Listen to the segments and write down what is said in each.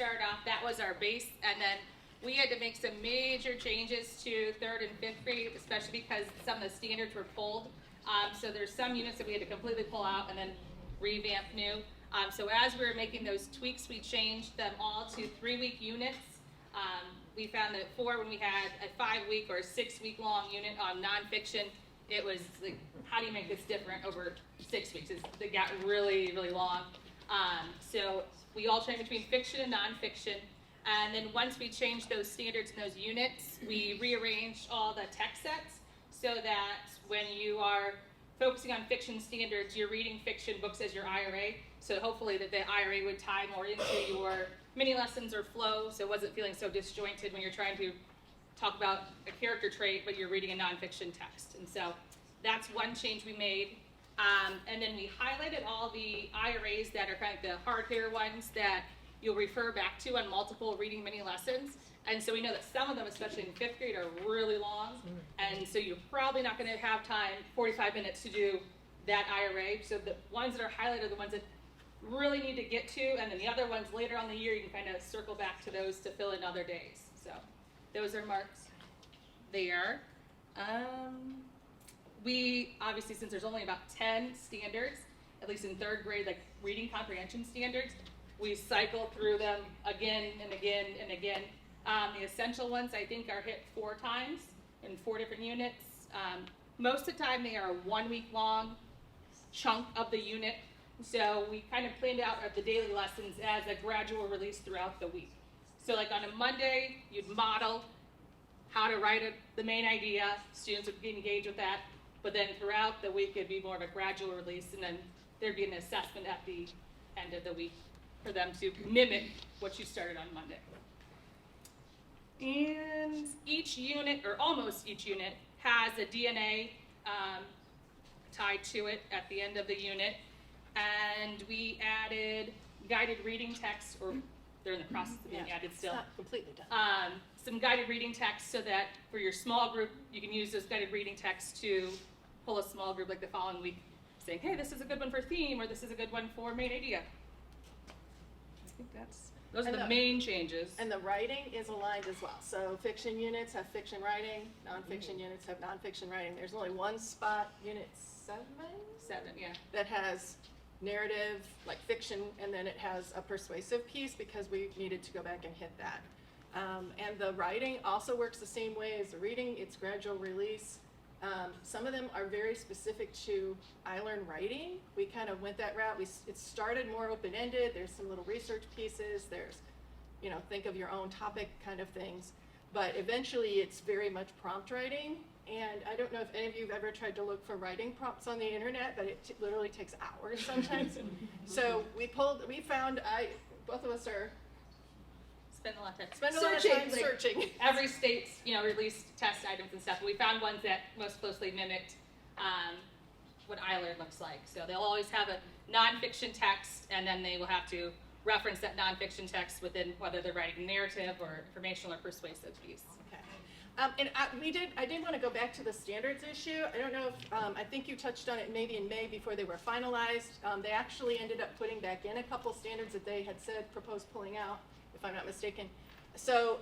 started off, that was our base, and then we had to make some major changes to 3rd and 5th grade, especially because some of the standards were pulled. So there's some units that we had to completely pull out and then revamp new. So as we were making those tweaks, we changed them all to 3-week units. We found that when we had a 5-week or a 6-week long unit on nonfiction, it was like, how do you make this different over 6 weeks? It got really, really long. So we alternate between fiction and nonfiction. And then once we changed those standards and those units, we rearranged all the text sets so that when you are focusing on fiction standards, you're reading fiction books as your IRA. So hopefully that the IRA would tie more into your mini lessons or flow, so it wasn't feeling so disjointed when you're trying to talk about a character trait, but you're reading a nonfiction text. And so that's one change we made. And then we highlighted all the IRAs that are kind of the hard hitter ones that you'll refer back to on multiple reading mini lessons. And so we know that some of them, especially in 5th grade, are really long. And so you're probably not going to have time, 45 minutes, to do that IRA. So the ones that are highlighted are the ones that really need to get to, and then the other ones later on in the year, you can kind of circle back to those to fill in other days. So those are marked there. We, obviously, since there's only about 10 standards, at least in 3rd grade, like reading comprehension standards, we cycle through them again and again and again. The essential ones, I think, are hit 4 times in 4 different units. Most of the time, they are a 1-week long chunk of the unit. So we kind of planned out the daily lessons as a gradual release throughout the week. So like on a Monday, you'd model how to write the main idea. Students would engage with that. But then throughout the week, it'd be more of a gradual release, and then there'd be an assessment at the end of the week for them to mimic what you started on Monday. And each unit, or almost each unit, has a DNA tied to it at the end of the unit. And we added guided reading text, or they're in the process of being added still. It's not completely done. Some guided reading text so that for your small group, you can use those guided reading texts to pull a small group like the following week, saying, hey, this is a good one for theme, or this is a good one for main idea. I think those are the main changes. And the writing is aligned as well. So fiction units have fiction writing, nonfiction units have nonfiction writing. There's only one spot, unit 7? 7, yeah. That has narrative, like fiction, and then it has a persuasive piece because we needed to go back and hit that. And the writing also works the same way as the reading. It's gradual release. Some of them are very specific to iLearn writing. We kind of went that route. It started more open-ended. There's some little research pieces. There's, think of your own topic kind of things. But eventually it's very much prompt writing. And I don't know if any of you have ever tried to look for writing prompts on the internet, but it literally takes hours sometimes. So we found, both of us are Spend a lot of time searching. Every state's, released test items and stuff. We found ones that most closely mimicked what iLearn looks like. So they'll always have a nonfiction text, and then they will have to reference that nonfiction text within whether they're writing narrative or informational or persuasive piece. Okay. And I did want to go back to the standards issue. I don't know if, I think you touched on it maybe in May before they were finalized. They actually ended up putting back in a couple standards that they had said proposed pulling out, if I'm not mistaken. So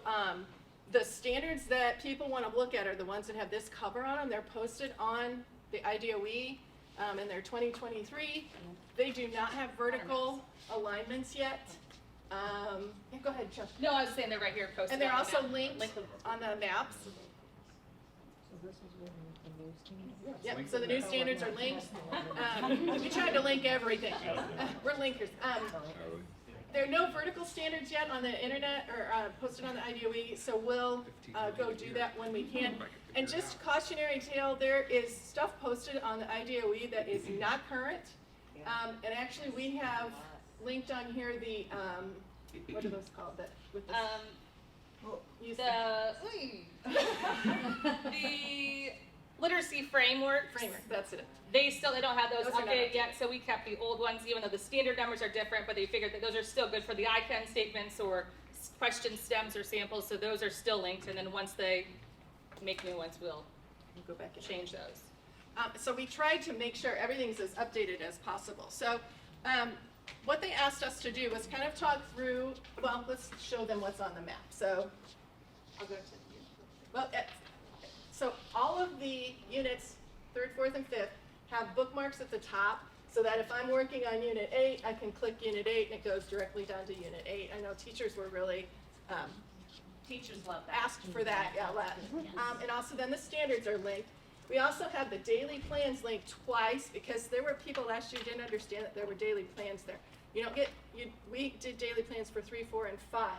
the standards that people want to look at are the ones that have this cover on them. They're posted on the IDOE and they're 2023. They do not have vertical alignments yet. Yeah, go ahead, Chuck. No, I was saying they're right here posted. And they're also linked on the maps. Yep, so the new standards are linked. We tried to link everything. We're linkers. There are no vertical standards yet on the internet or posted on the IDOE, so we'll go do that when we can. And just cautionary tale, there is stuff posted on the IDOE that is not current. And actually we have linked on here the, what are those called? The literacy framework. That's it. They don't have those updated yet, so we kept the old ones, even though the standard numbers are different, but they figured that those are still good for the ICANN statements or question stems or samples, so those are still linked, and then once they make new ones, we'll go back and change those. So we tried to make sure everything's as updated as possible. So what they asked us to do was kind of talk through, well, let's show them what's on the map. So, I'll go to you. Well, so all of the units, 3rd, 4th, and 5th, have bookmarks at the top so that if I'm working on Unit 8, I can click Unit 8 and it goes directly down to Unit 8. I know teachers were really Teachers love that. asked for that, yeah, and also then the standards are linked. We also have the daily plans linked twice because there were people last year who didn't understand that there were daily plans there. We did daily plans for 3, 4, and 5.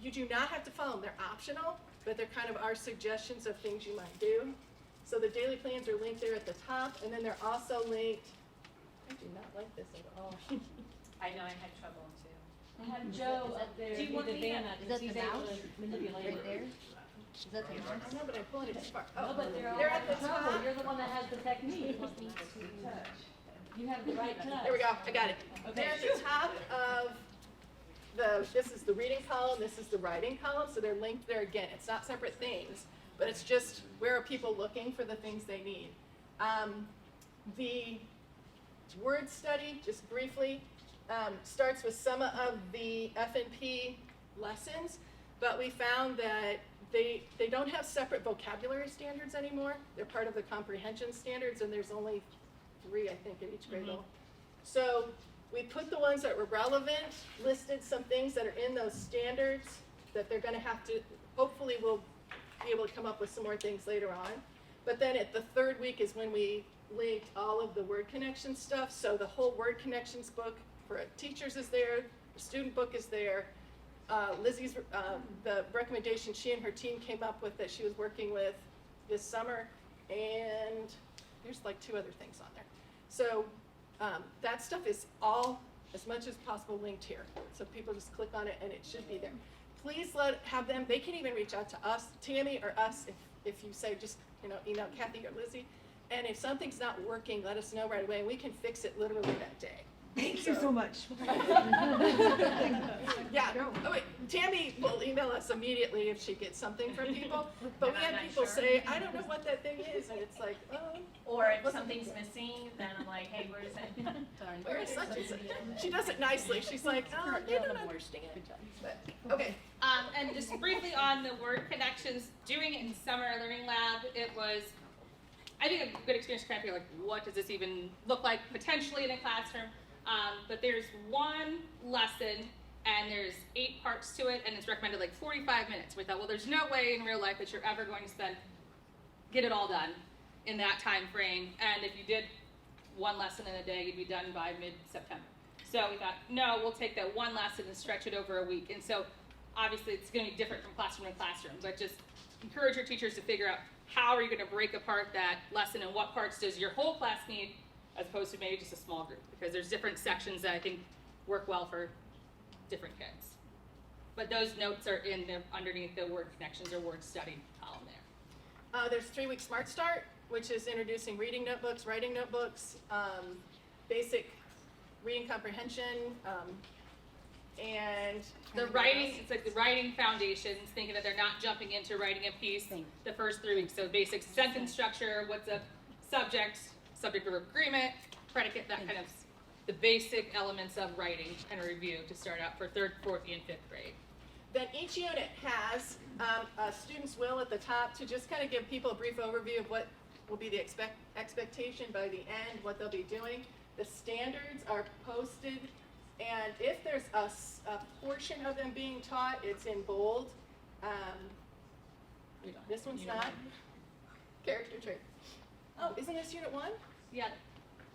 You do not have to follow them. They're optional, but they're kind of our suggestions of things you might do. So the daily plans are linked there at the top, and then they're also linked. I do not like this at all. I know, I had trouble too. I have Joe up there Do you with want the me van to- up, Is that he's the able mouse? to manipulate Right it. there? Is that the I mouse? know, but I'm pulling it too far. No, but they're all They're at the trouble, top. you're the one that has the technique. You have the right touch. There we go, I got it. Okay. They're at the top of this is the reading column, this is the writing column, so they're linked there again. It's not separate things, but it's just where are people looking for the things they need. The word study, just briefly, starts with some of the F&P lessons, but we found that they don't have separate vocabulary standards anymore. They're part of the comprehension standards, and there's only 3, I think, at each grade level. So we put the ones that were relevant, listed some things that are in those standards that they're gonna have to, hopefully we'll be able to come up with some more things later on. But then at the 3rd week is when we linked all of the word connection stuff. So the whole word connections book for teachers is there, the student book is there. Lizzie's, the recommendation she and her team came up with that she was working with this summer, and there's like 2 other things on there. So that stuff is all, as much as possible, linked here. So people just click on it and it should be there. Please have them, they can even reach out to us, Tammy or us, if you say just, email Kathy or Lizzie. And if something's not working, let us know right away, and we can fix it literally that day. Thank you so much. Yeah, oh wait, Tammy will email us immediately if she gets something from people, but we I'm had not people sure. say, I don't know what that thing is, and it's like, oh, Or if something's missing, then I'm like, hey, where is it? where is such and such? She does it nicely, she's like, oh, you don't understand. But, okay, And just briefly on the word connections, doing it in summer learning lab, it was, I think, a good experience to kind of figure like, what does this even look like potentially in a classroom? But there's one lesson and there's 8 parts to it, and it's recommended like 45 minutes. We thought, well, there's no way in real life that you're ever going to get it all done in that time frame. And if you did one lesson in a day, you'd be done by mid-September. So we thought, no, we'll take that one lesson and stretch it over a week. And so obviously it's going to be different from classroom to classroom, but just encourage your teachers to figure out how are you going to break apart that lesson and what parts does your whole class need as opposed to maybe just a small group, because there's different sections that I think work well for different kids. But those notes are underneath the word connections or word study column there. there's 3-week Smart Start, which is introducing reading notebooks, writing notebooks, basic reading comprehension, and The writing, it's like the writing foundations, thinking that they're not jumping into writing a piece the first 3 weeks. So basic sentence structure, what's a subject of agreement, predicate, that kind of, the basic elements of writing and review to start out for 3rd, 4th, and 5th grade. Then each unit has a student's will at the top to just kind of give people a brief overview of what will be the expectation by the end, what they'll be doing. The standards are posted, and if there's a portion of them being taught, it's in bold. This one's not. Character trait. Oh, isn't this unit 1? Yeah,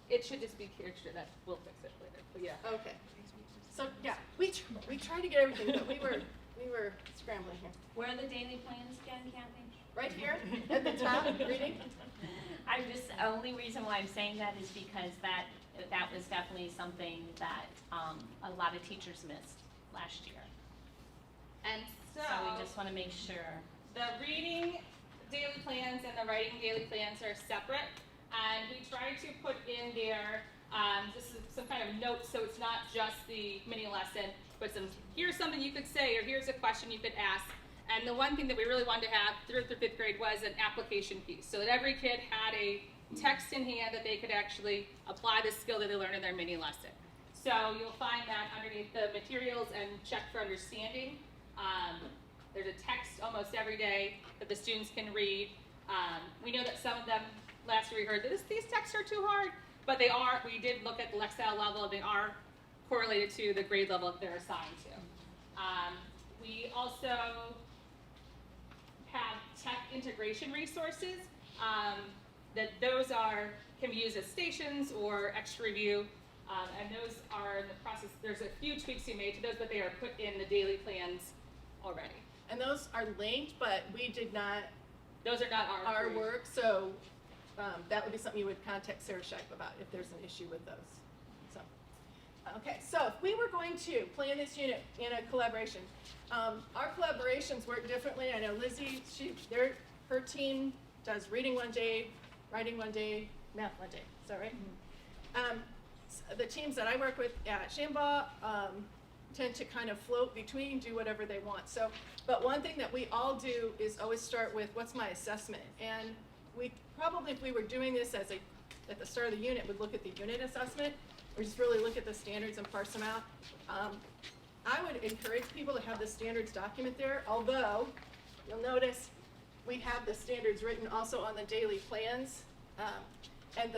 it should just be character, that we'll fix it later, but yeah. Okay. So yeah, we tried to get everything, but we were scrambling here. Where are the daily plans again, Kathy? Right here at the top, reading. I'm just, the only reason why I'm saying that is because that was definitely something that a lot of teachers missed last year. And So we just want to make sure. the reading daily plans and the writing daily plans are separate, and we try to put in there just some kind of notes, so it's not just the mini lesson, but here's something you could say, or here's a question you could ask. And the one thing that we really wanted to have through 5th grade was an application piece, so that every kid had a text in hand that they could actually apply the skill that they learned in their mini lesson. So you'll find that underneath the materials and check for understanding. There's a text almost every day that the students can read. We know that some of them, last year we heard, these texts are too hard, but they are. We did look at the Lexile level, they are correlated to the grade level that they're assigned to. We also have tech integration resources that those can be used as stations or extra review, and those are in the process. There's a few tweaks we made to those, but they are put in the daily plans already. And those are linked, but we did not, Those are not our approved. work, so that would be something you would contact Sarah Scheib about if there's an issue with those. So, okay, so if we were going to plan this unit in a collaboration, our collaborations work differently. I know Lizzie, her team does reading one day, writing one day, math one day. Is that right? The teams that I work with at Shambaugh tend to kind of float between, do whatever they want. So, but one thing that we all do is always start with, what's my assessment? And we probably, if we were doing this at the start of the unit, would look at the unit assessment, or just really look at the standards and parse them out. I would encourage people to have the standards document there, although you'll notice we have the standards written also on the daily plans. And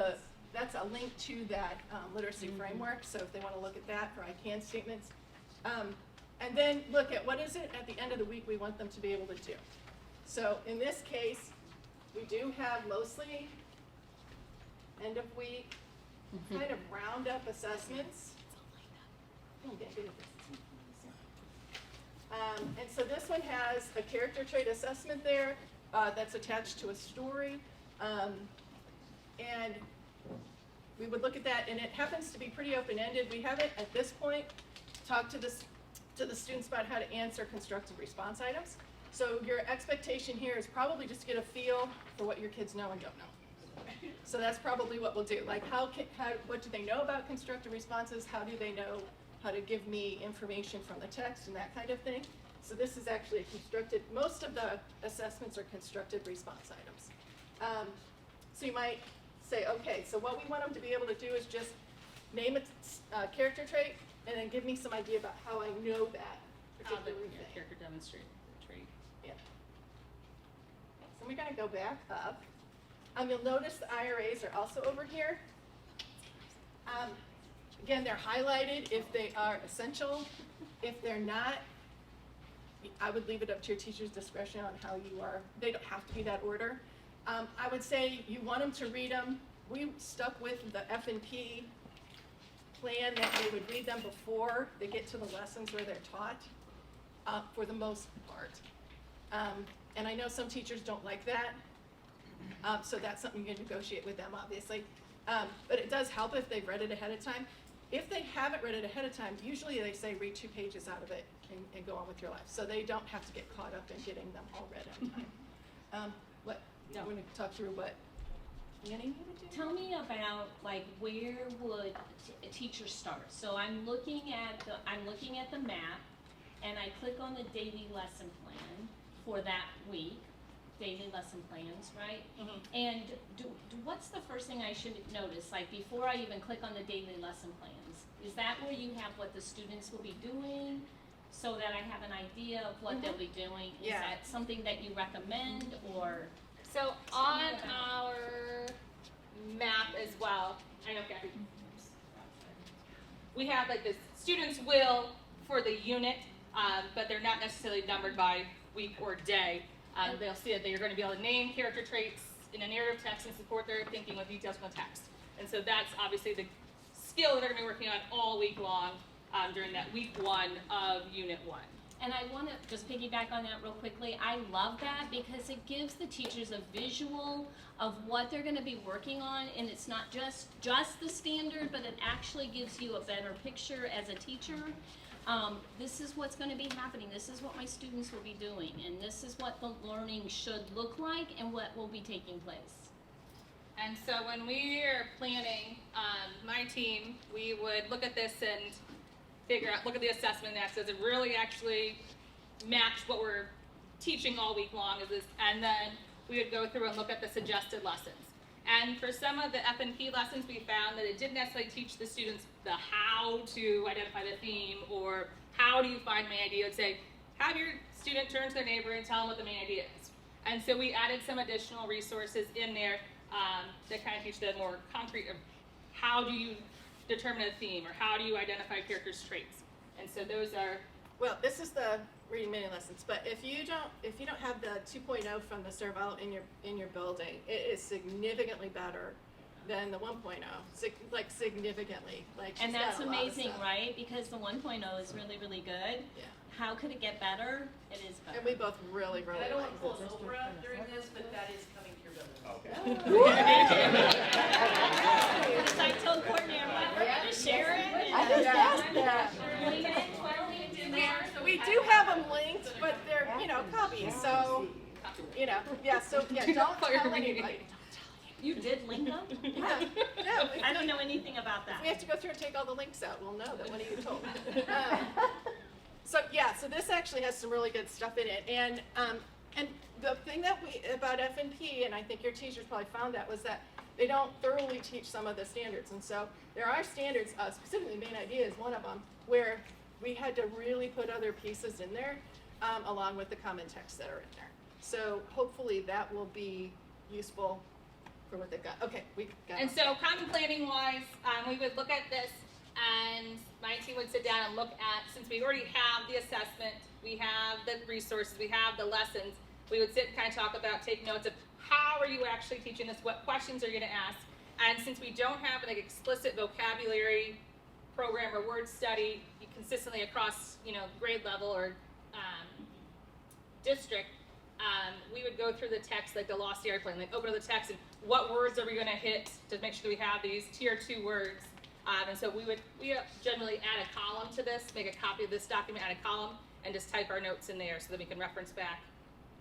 that's a link to that literacy framework, so if they want to look at that for I can statements. And then look at what is it at the end of the week we want them to be able to do. So in this case, we do have mostly end of week, kind of round up assessments. Oh, I'm getting good at this. And so this one has a character trait assessment there that's attached to a story. And we would look at that, and it happens to be pretty open-ended. We haven't, at this point, talked to the students about how to answer constructive response items. So your expectation here is probably just to get a feel for what your kids know and don't know. So that's probably what we'll do. Like, what do they know about constructive responses? How do they know how to give me information from the text and that kind of thing? So this is actually a constructed, most of the assessments are constructed response items. So you might say, okay, so what we want them to be able to do is just name a character trait and then give me some idea about how I know that How the particular thing. character demonstrate the trait. Yeah. So we're gonna go back up. You'll notice the IRAs are also over here. Again, they're highlighted if they are essential. If they're not, I would leave it up to your teacher's discretion on how you are. They don't have to be that order. I would say you want them to read them. We stuck with the F&P plan that they would read them before they get to the lessons where they're taught, for the most part. And I know some teachers don't like that, so that's something you can negotiate with them, obviously. But it does help if they've read it ahead of time. If they haven't read it ahead of time, usually they say read 2 pages out of it and go on with your life. So they don't have to get caught up in getting them all read on time. No. We're gonna talk through what Annie, you would do? Tell me about, like, where would a teacher start? So I'm looking at the map, and I click on the daily lesson plan for that week, daily lesson plans, right? Mhm. And what's the first thing I should notice, like, before I even click on the daily lesson plans? Is that where you have what the students will be doing, so that I have an idea of what they'll be doing? Yeah. Is that something that you recommend, or? So on our map as well, I know Gabby. We have like the students will for the unit, but they're not necessarily numbered by week or day. They'll see that they're going to be able to name character traits in a narrative text and support their thinking with details from the text. And so that's obviously the skill that they're going to be working on all week long during that week 1 of Unit 1. And I want to just piggyback on that real quickly. I love that because it gives the teachers a visual of what they're going to be working on, and it's not just the standard, but it actually gives you a better picture as a teacher. This is what's going to be happening. This is what my students will be doing, and this is what the learning should look like and what will be taking place. And so when we are planning, my team, we would look at this and look at the assessment next. Does it really actually match what we're teaching all week long? And then we would go through and look at the suggested lessons. And for some of the F&P lessons, we found that it didn't necessarily teach the students the how to identify the theme or how do you find main idea. It would say, have your student turn to their neighbor and tell them what the main idea is. And so we added some additional resources in there that kind of teach the more concrete of how do you determine a theme or how do you identify characters' traits. And so those are, Well, this is the reading mini lessons, but if you don't have the 2.0 from the Serval in your building, it is significantly better than the 1.0, like significantly. Like And she's that's got a lot of amazing, stuff. right? Because the 1.0 is really, really good. Yeah. How could it get better? It is better. And we both really, really And I don't like want to it. close Oprah during this, but that is coming to your building. Because I told Courtney, I'm like, we're gonna share it. I just asked that. Link it, 12 links in there. We do have them linked, but they're, copies, so, yeah, so, yeah, don't tell anybody. You did link them? Yeah, no, I don't know anything about we have that. to go through and take all the links out, we'll know that one of you told me. So this actually has some really good stuff in it, and the thing that about F&P, and I think your teachers probably found that, was that they don't thoroughly teach some of the standards, and so there are standards, specifically main idea is one of them, where we had to really put other pieces in there, along with the common texts that are in there. So hopefully that will be useful for what they've got. Okay, we got and so common planning wise, we would look at this and my team would sit down and look at, since we already have the assessment, we have the resources, we have the lessons, we would sit and kind of talk about, take notes of how are you actually teaching this, what questions are you going to ask, and since we don't have like explicit vocabulary program or word study consistently across, grade level or district, we would go through the text, like the Lost Airplane, like open up the text and what words are we going to hit to make sure that we have these tier 2 words. And so we generally add a column to this, make a copy of this document, add a column, and just type our notes in there so that we can reference back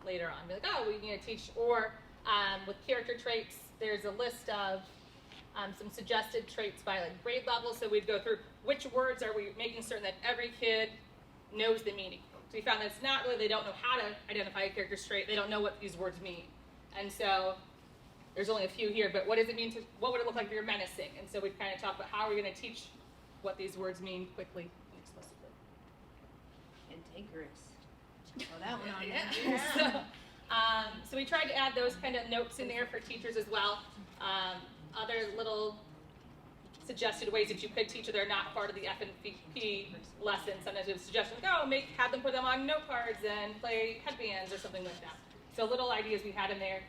later on. Be like, oh, we need to teach, or with character traits, there's a list of some suggested traits by like grade level. So we'd go through which words are we making certain that every kid knows the meaning. So we found that it's not really they don't know how to identify a character's trait. They don't know what these words mean. And so there's only a few here, but what does it mean to, what would it look like if you're menacing? And so we'd kind of talk about how are we going to teach what these words mean quickly and explicitly. Integrous. Oh, that one on Yeah. So we tried to add those kind of notes in there for teachers as well. Other little suggested ways that you could teach that are not part of the F&P lesson. Sometimes we have suggestions like, oh, have them put them on note cards and play headbands or something like that. So little ideas we had in there,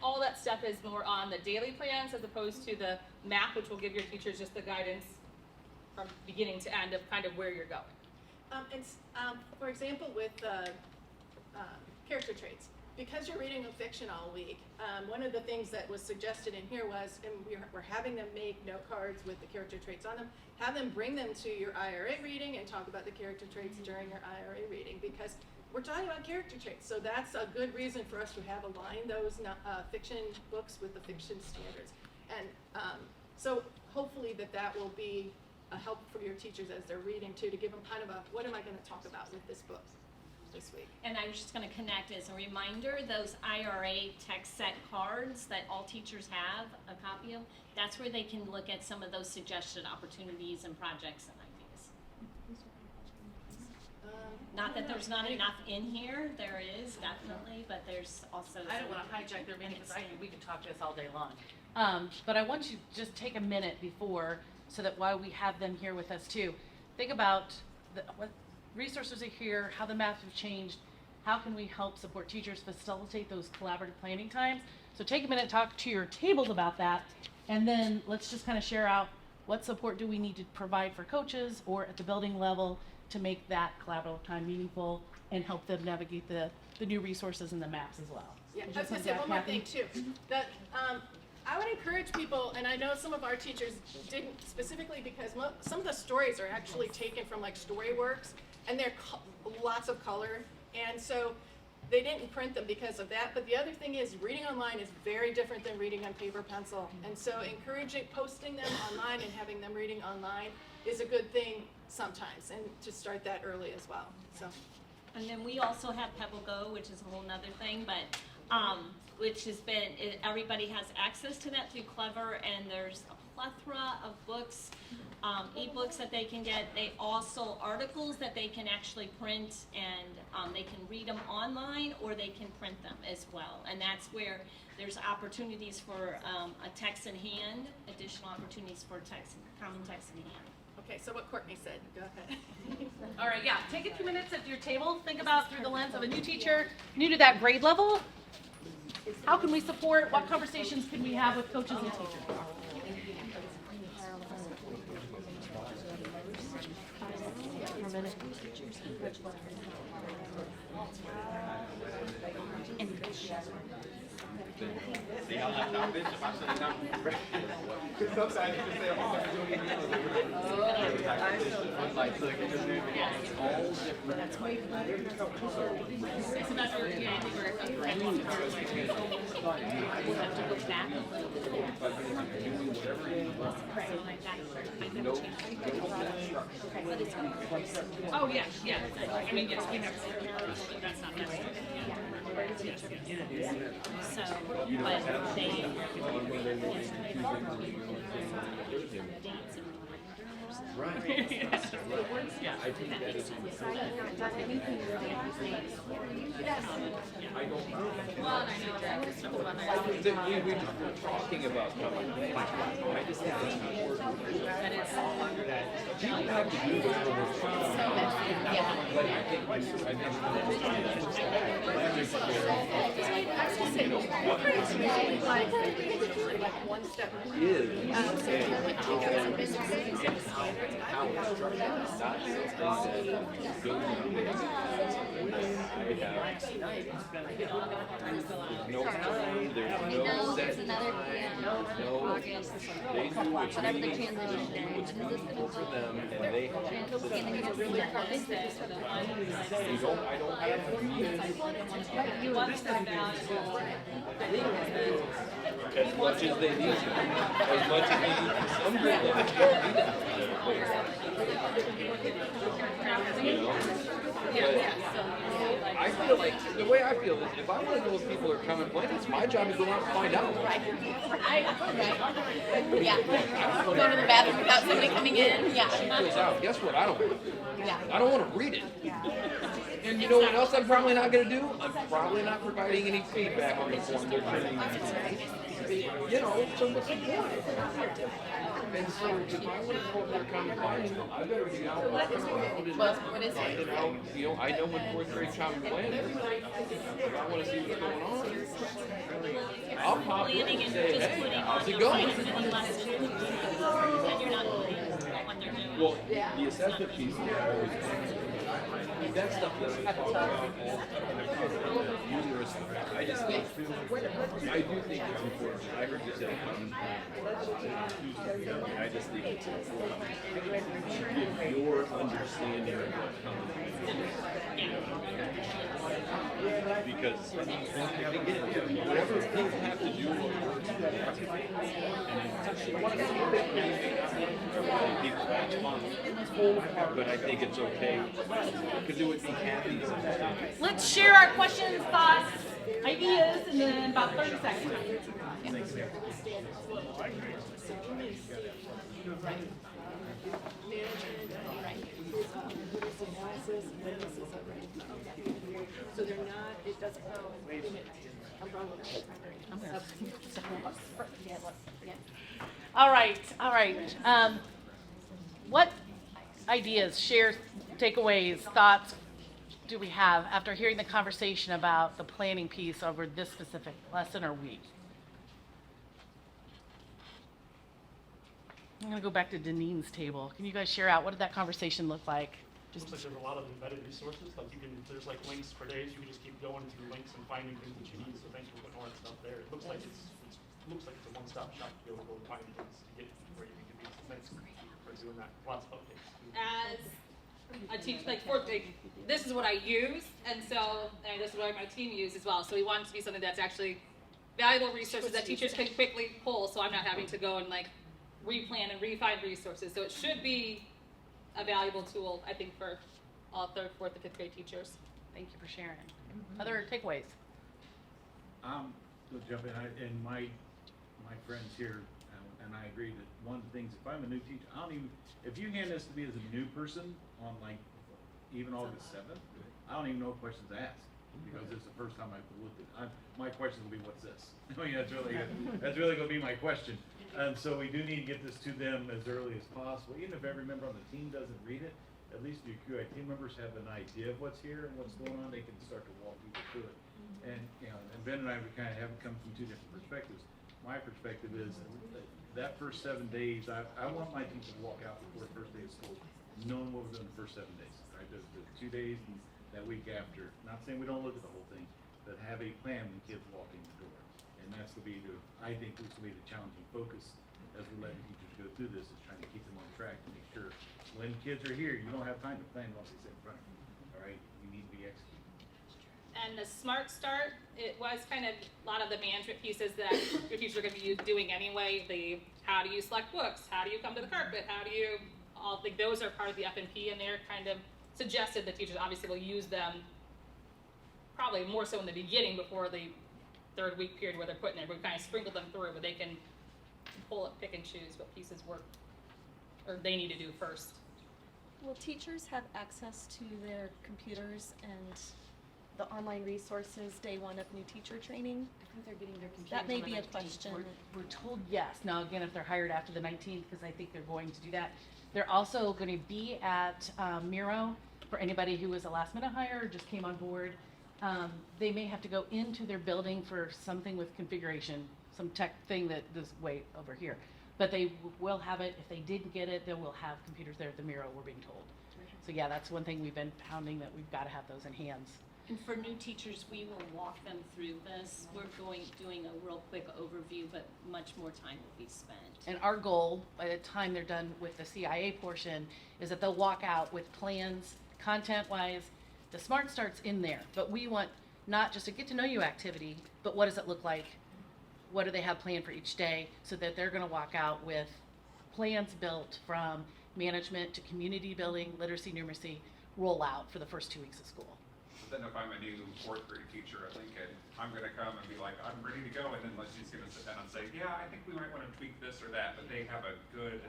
all that stuff is more on the daily plans as opposed to the map, which will give your teachers just the guidance from beginning to end of kind of where you're going. For example, with character traits, because you're reading a fiction all week, one of the things that was suggested in here was, and we're having them make note cards with the character traits on them, have them bring them to your IRA reading and talk about the character traits during your IRA reading, because we're talking about character traits, so that's a good reason for us to have aligned those fiction books with the fiction standards. And so hopefully that will be a help for your teachers as they're reading too, to give them kind of a, what am I going to talk about with this book this week? And I was just going to connect as a reminder, those IRA text set cards that all teachers have a copy of, that's where they can look at some of those suggested opportunities and projects and ideas. Not that there's not enough in here, there is definitely, but there's also. I don't want to hijack their minute because we can talk this all day long. But I want you to just take a minute before, so that while we have them here with us too, think about what resources are here, how the maps have changed, how can we help support teachers facilitate those collaborative planning times. So take a minute, talk to your tables about that, and then let's just kind of share out what support do we need to provide for coaches or at the building level to make that collaborative time meaningful and help them navigate the new resources and the maps as well. Yeah, Would I you was going to say say one more Kathy? thing too, that I would encourage people, and I know some of our teachers didn't specifically because some of the stories are actually taken from like Storyworks, and they're lots of color, and so they didn't print them because of that. But the other thing is, reading online is very different than reading on paper pencil, and so posting them online and having them reading online is a good thing sometimes, and to start that early as well. So. And then we also have Pebble Go, which is a whole nother thing, but which has been, everybody has access to that through Clever, and there's a plethora of books, ebooks that they can get. They also, articles that they can actually print, and they can read them online, or they can print them as well. And that's where there's opportunities for a text in hand, additional opportunities for common text in hand. Okay, so what Courtney said, go ahead. All right, yeah, take a few minutes at your table, think about through the lens of a new teacher, new to that grade level. How can we support, what conversations can we have with coaches and teachers? See how left out bitch? If I say no, sometimes you just say, oh, I'm doing it. Like, so it just it's all different. So that's where, yeah, I think we're Have to go back. oh, yes, yes. I mean, yes, we have, but that's not necessary. So, but they. Right. Yeah. I think that is. Well, and I know that some of them are. We were talking about coming. I just think it's important. That is. You have to do this for the Like, I think I think Like one step. is How not something that building no time, there's no set time, no, they do what's Whatever the meaningful, transition they do is, what's and this is meaningful for them, and they have to sit And then you have to leave that office, but just for the one. I don't have to be What's the valuable thing? as much as they need to, as much as they need to some grade level. You know? But I feel like, the way I feel is, if I want to know if people are coming playing, it's my job to go out and find out. Yeah. Go to the bathroom without somebody coming in, yeah. Goes out. Guess what? I don't want to. Yeah. I don't want to read it. And you know what else I'm probably not going to do? I'm probably not providing any feedback on the form they're turning in. You know, so what's the point? And so if I want to know what they're coming playing, I better be out and What is find it? it out. You know, I know when fourth grade common plan is. If I want to see what's going on, I'll pop in Planning and and say, just hey, putting how's on it your going? plans and lessons, and you're not putting what they're doing. Well, the assessment piece is always that stuff that I talk about all numerous. I just think, I do think it's important. I heard you say I just think it's important. Give your understanding of what because again, whatever people have to do what works for them, and people that's fine. But I think it's okay because it would be happy. Let's share our questions, thoughts, ideas, and then about 30 seconds. So they're not, it doesn't, I'm wrong with that. All right, all right. What ideas, shares, takeaways, thoughts do we have after hearing the conversation about the planning piece over this specific lesson or week? I'm going to go back to Denine's table. Can you guys share out what did that conversation look like? Looks like there's a lot of embedded resources, like you can, there's like links for days, you can just keep going through links and finding things that you need, so thanks for putting all that stuff there. It looks like it's looks like it's a one-stop shop to be able to go find things to get where you need to be, so thanks for doing that, lots of updates. As a teacher, this is what I use, and so, and this is what my team use as well, so we want it to be something that's actually valuable resources that teachers can quickly pull, so I'm not having to go and like replan and refine resources, so it should be a valuable tool, I think, for all third, fourth, and fifth grade teachers. Thank you for sharing. Other takeaways? To jump in, and my friends here, and I agree that one of the things, if I'm a new teacher, I don't even, if you hand this to me as a new person on like, even August 7th, I don't even know what questions to ask, because it's the first time I've looked at, my questions will be, what's this? I mean, that's really gonna be my question. So we do need to get this to them as early as possible, even if every member on the team doesn't read it, at least your QIT members have an idea of what's here and what's going on, they can start to walk people through it. And, you know, and Ben and I, we kind of have it come from two different perspectives. My perspective is that first 7 days, I want my teachers to walk out before the first day of school, knowing what we're doing the first 7 days, right? The 2 days and that week after. Not saying we don't look at the whole thing, but have a plan when kids walk in the door. And that's gonna be I think this will be the challenging focus as we're letting teachers go through this, is trying to keep them on track to make sure when kids are here, you don't have time to plan once they sit in front of you, all right? You need to be executing. And the Smart Start, it was kind of a lot of the management pieces that your teachers are going to be doing anyway. The how do you select books? How do you come to the carpet? How do you all like those are part of the F&P, and they're kind of suggested that teachers obviously will use them probably more so in the beginning before the 3rd week period where they're putting it. We kind of sprinkle them through, but they can pull it, pick and choose what pieces work or they need to do first. Will teachers have access to their computers and the online resources day one of new teacher training? I think they're getting their computers That may on the be a 19th. question. We're told yes. Now, again, if they're hired after the 19th, because I think they're going to do that. They're also going to be at Miro for anybody who was a last minute hire or just came on board. They may have to go into their building for something with configuration, some tech thing that is way over here. But they will have it. If they didn't get it, they will have computers there at the Miro, we're being told. So yeah, that's one thing we've been pounding, that we've got to have those in hands. And for new teachers, we will walk them through this. We're doing a real quick overview, but much more time will be spent. And our goal, by the time they're done with the CIA portion, is that they'll walk out with plans, content-wise. The Smart Start's in there, but we want not just a get-to-know-you activity, but what does it look like? What do they have planned for each day, so that they're going to walk out with plans built from management to community building, literacy, numeracy, rollout for the first 2 weeks of school. But then if I'm a new 4th grade teacher at Lincoln, I'm gonna come and be like, I'm ready to go, and then Leslie's gonna sit down and say, yeah, I think we might wanna tweak this or that, but they have a good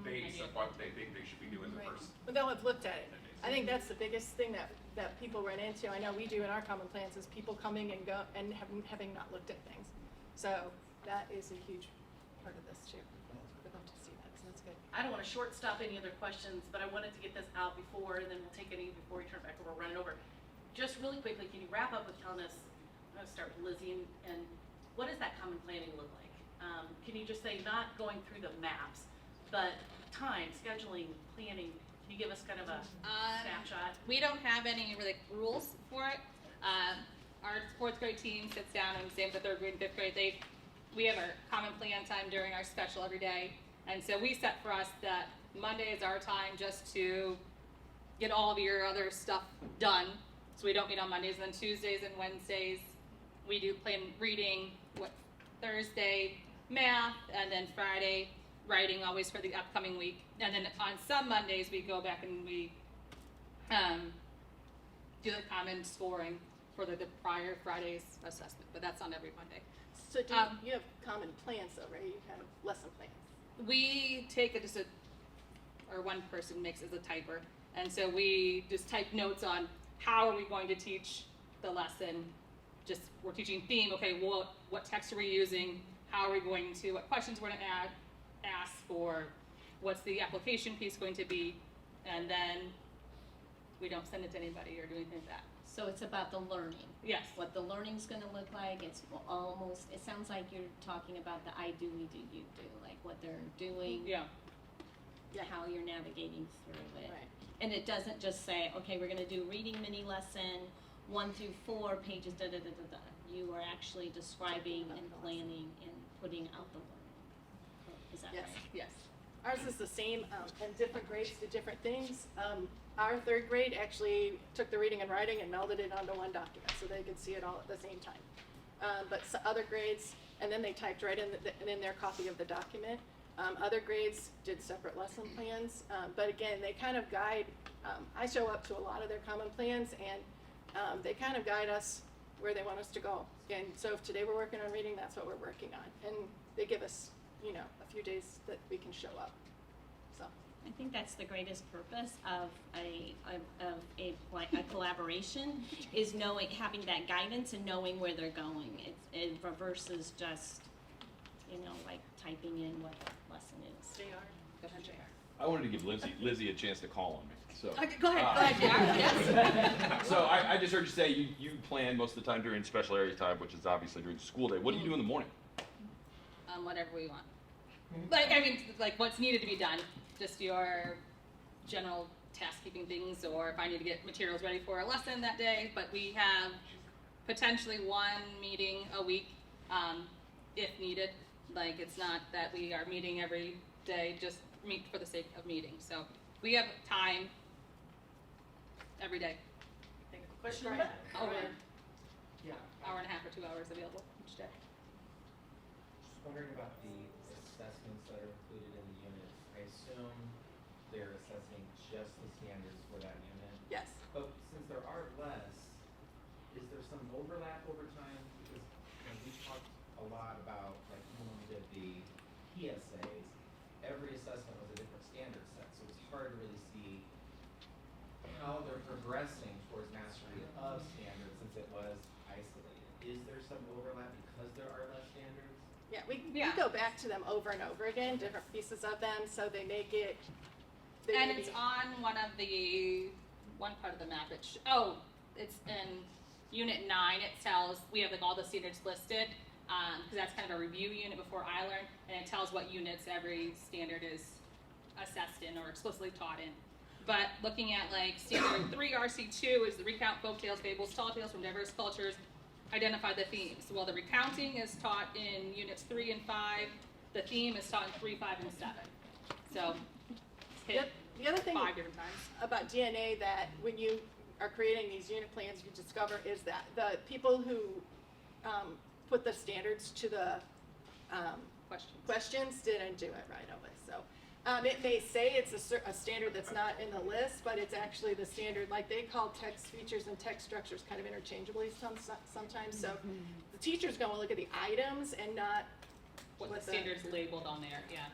base of what they think they should be doing the Right. first. But they'll have looked at it. I think that's the biggest thing that people run into. I know we do in our common plans, is people coming and go and having not looked at things. So that is a huge part of this too, for them to see that, so that's good. I don't want to short stop any other questions, but I wanted to get this out before, and then we'll take any before we turn it back over, running over. Just really quickly, can you wrap up with telling us, I'm going to start with Lizzie, and what does that common planning look like? Can you just say, not going through the maps, but time, scheduling, planning, can you give us kind of a snapshot? We don't have any really rules for it. Our 4th grade team sits down, and same with the 3rd grade and 5th grade. We have our common plan time during our special every day. And so we set for us that Monday is our time just to get all of your other stuff done. So we don't meet on Mondays, and then Tuesdays and Wednesdays we do plan reading, Thursday math, and then Friday writing, always for the upcoming week. And then on some Mondays we go back and we do the common scoring for the prior Friday's assessment, but that's on every Monday. So do you have common plans though, right? You have lesson plans. We take it or one person makes it as a typer, and so we just type notes on how are we going to teach the lesson. Just we're teaching theme. Okay, what text are we using? How are we going to? What questions we're going to ask for? What's the application piece going to be? And then we don't send it to anybody or do anything like that. So it's about the learning. Yes. What the learning's gonna look like, it sounds like you're talking about the I do, we do, you do, like what they're doing. Yeah. How you're navigating through it. Right. And it doesn't just say, okay, we're gonna do reading mini lesson, 1 through 4 pages, da da da da da. You are actually describing and planning and putting out the learning. Is that Yes, right? yes. Ours is the same, and different grades do different things. Our 3rd grade actually took the reading and writing and melded it onto one document so they could see it all at the same time. But other grades, and then they typed right in their copy of the document. Other grades did separate lesson plans, but again, they kind of guide. I show up to a lot of their common plans, and they kind of guide us where they want us to go. And so if today we're working on reading, that's what we're working on. And they give us, you know, a few days that we can show up, so. I think that's the greatest purpose of a collaboration is knowing, having that guidance and knowing where they're going. It versus just, you know, like typing in what the lesson is. JR. Go ahead, JR. I wanted to give Lizzie a chance to call on me, so. Okay, go ahead, JR, yes. So I just heard you say you plan most of the time during special area time, which is obviously during school day. What do you do in the morning? Whatever we want. Like, I mean, like what's needed to be done, just your general task keeping things, or if I need to get materials ready for a lesson that day, but we have potentially one meeting a week, if needed. Like, it's not that we are meeting every day, just meet for the sake of meeting. So we have time every day. Question Right. about, Over yeah, hour and a half or 2 hours available each day. Just wondering about the assessments that are included in the units. I assume they're assessing just the standards for that unit. Yes. But since there are less, is there some overlap over time? Because we talked a lot about, like, when we did the PSAs, every assessment was a different standard set, so it's hard to really see how they're progressing towards mastery of standards since it was isolated. Is there some overlap because there are less standards? Yeah, we Yeah. go back to them over and over again, different pieces of them, so they make it. They And may it's be- on one part of the map. It's in Unit 9. It tells, we have like all the standards listed, because that's kind of a review unit before iLearn, and it tells what units every standard is assessed in or explicitly taught in. But looking at like standard 3 RC2 is the recount folk tales, fables, tall tales from diverse cultures, identify the themes. Well, the recounting is taught in units 3 and 5. The theme is taught in 3, 5, and 7. So it's hit The other thing 5 different times. about DNA that when you are creating these unit plans, you discover is that the people who put the standards to the questions didn't do it right away. So it may say it's a standard that's not in the list, but it's actually the standard. Like they call text features and text structures kind of interchangeably sometimes. So the teacher's going to look at the items and not What the standard's labeled on there, yeah.